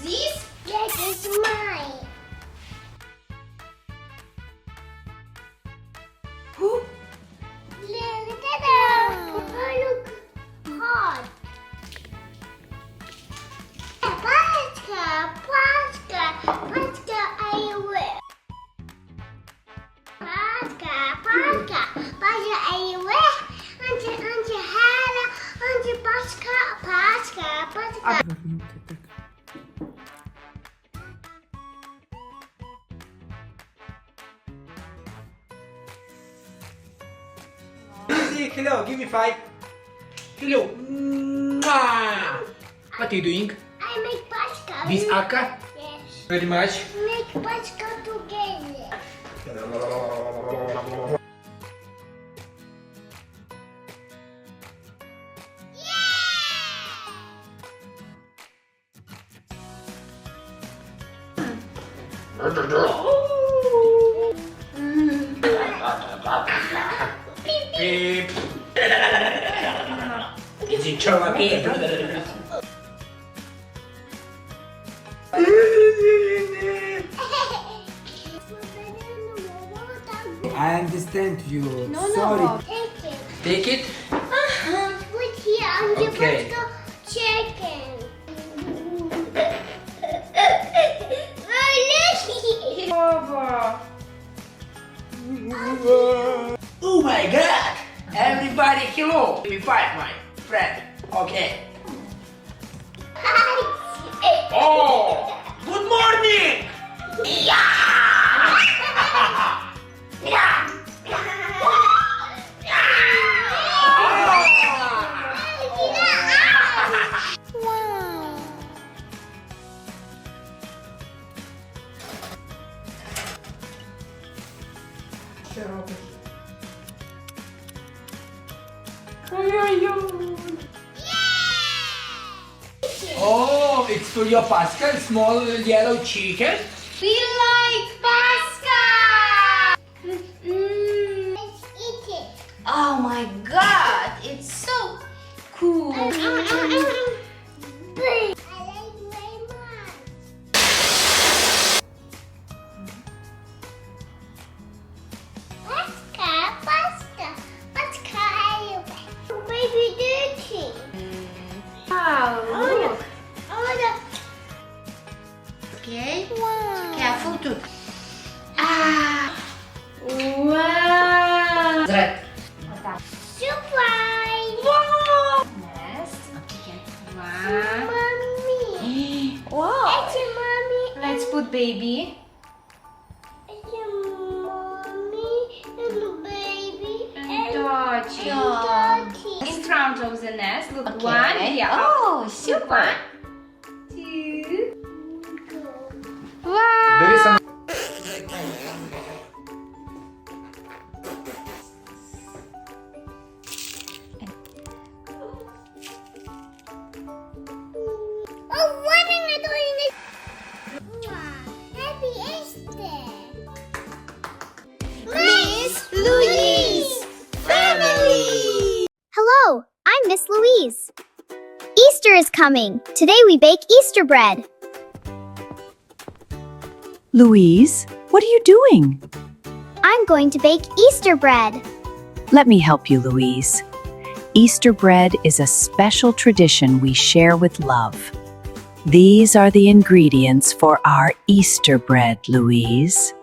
This? Yes, it's mine. Who? Look at that. Oh, look hot. Paska, are you where? Paska, are you where? Auntie Hannah, Auntie Paska. Easy, hello, give me 5. Hello. Mwah. What are you doing? I make Paska. This Akka? Yes. Very much. Make Paska together. Beep. Is it true again? I understand you. Sorry. Take it. Take it. Put here on the Okay. Paska chicken. Oh my god! Everybody, hello! Give me 5, my friend. Okay. Oh! Good morning! Yeah! Yeah! Oh, it's for your Paska, small yellow chicken. We like Paska! Let's eat it. Oh my god, it's so cool. I like very much. Paska, are you baby dirty? Wow, look. Oh, Okay, wow. careful too. Ah! Wow! Right. Surprise! Wow! Yes. Okay. One. Mommy. Wow. It's a mommy. Let's put baby. It's a mommy and a baby And Dodgy. Dotty. In front of the nest. Look, Okay. one. Yeah. Oh, Look, super. 1, 2. Go. Wow! There is some. Oh, what am I doing? Wow, happy Easter! Miss Louise family. Hello, I'm Miss Louise. Easter is coming. Today we bake Easter bread. Louise, what are you doing? I'm going to bake Easter bread. Let me help you, Louise. Easter bread is a special tradition we share with love. These are the ingredients for our Easter bread, Louise.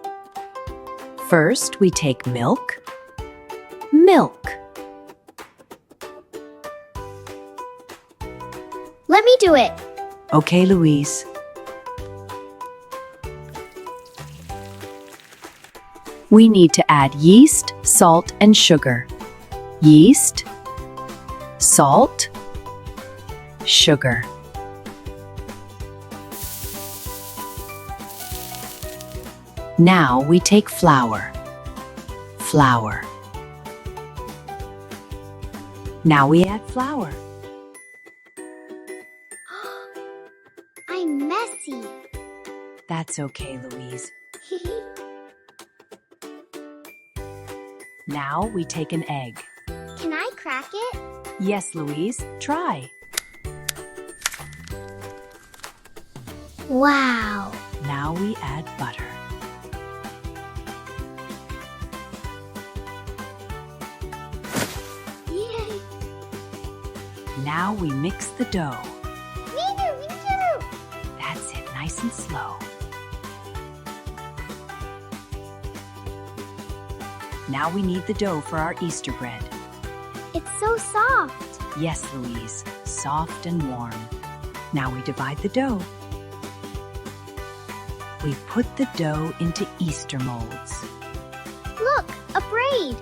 First, we take milk. Let me do it. Okay, Louise. We need to add yeast, salt, and sugar. Yeast, salt, sugar. Now we take flour. Now we add flour. I'm messy. That's okay, Louise. Now we take an egg. Can I crack it? Yes, Louise, try. Wow. Now we add butter. Yay. Now we mix the dough. Me too. That's it, nice and slow. Now we knead the dough for our Easter bread. It's so soft. Yes, Louise, soft and warm. Now we divide the dough. We put the dough into Easter molds. Look, a braid.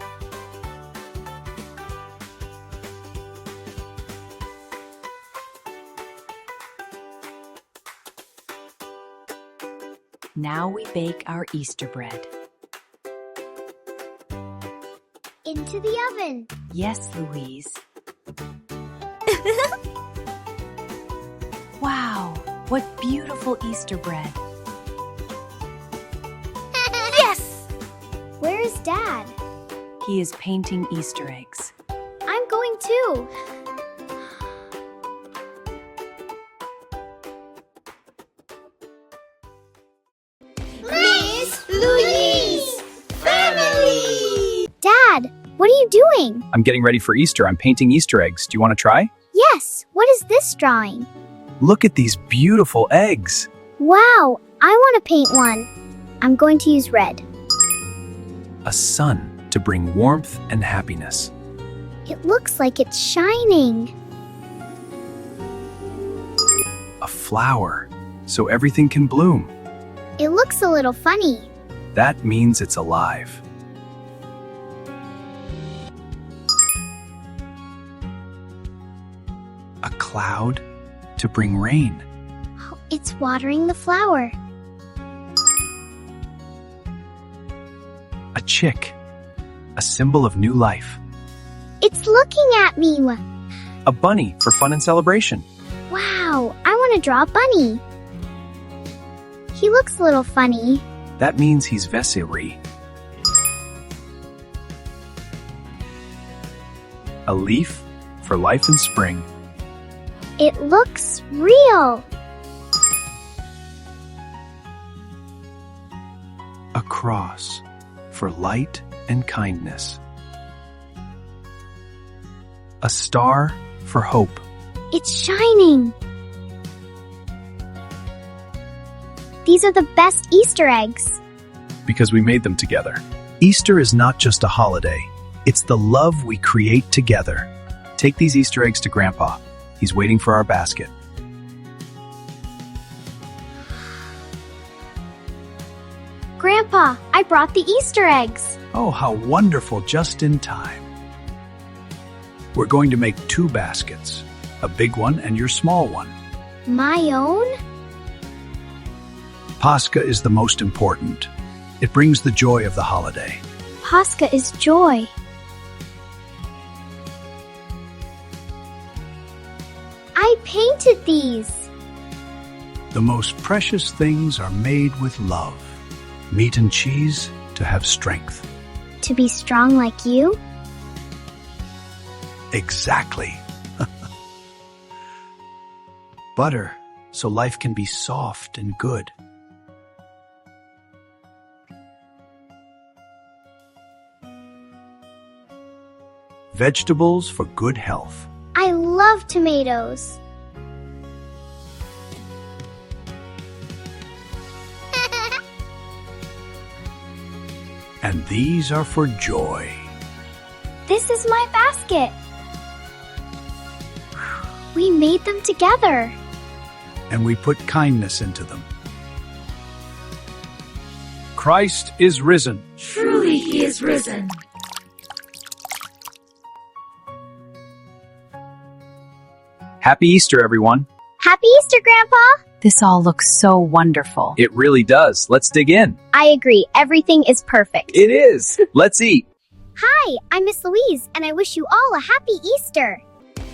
Now we bake our Easter bread. Into the oven. Yes, Louise. Wow, what beautiful Easter bread. Yes. Where is Dad? He is painting Easter eggs. I'm going too. Miss Louise family. Dad, what are you doing? I'm getting ready for Easter. I'm painting Easter eggs. Do you want to try? Yes, what is this drawing? Look at these beautiful eggs. Wow, I want to paint one. I'm going to use red. A sun to bring warmth and happiness. It looks like it's shining. A flower so everything can bloom. It looks a little funny. That means it's alive. A cloud to bring rain. Oh, it's watering the flower. A chick, a symbol of new life. It's looking at me. A bunny for fun and celebration. Wow, I want to draw a bunny. He looks a little funny. That means he's Vesiri. A leaf for life and spring. It looks real. A cross for light and kindness. A star for hope. It's shining. These are the best Easter eggs. Because we made them together. Easter is not just a holiday. It's the love we create together. Take these Easter eggs to Grandpa. He's waiting for our basket. Grandpa, I brought the Easter eggs. Oh, how wonderful, just in time. We're going to make 2 baskets. A big one and your small one. My own? Paska is the most important. It brings the joy of the holiday. Paska is joy. I painted these. The most precious things are made with love. Meat and cheese to have strength. To be strong like you? Exactly. Butter, so life can be soft and good. Vegetables for good health. I love tomatoes. And these are for joy. This is my basket. We made them together. And we put kindness into them. Christ is risen. Truly he is risen. Happy Easter, everyone. Happy Easter, Grandpa! This all looks so wonderful. It really does. Let's dig in. I agree. Everything is perfect. It is. Let's eat. Hi, I'm Miss Louise, and I wish you all a happy Easter.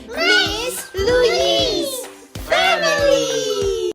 Miss Louise family.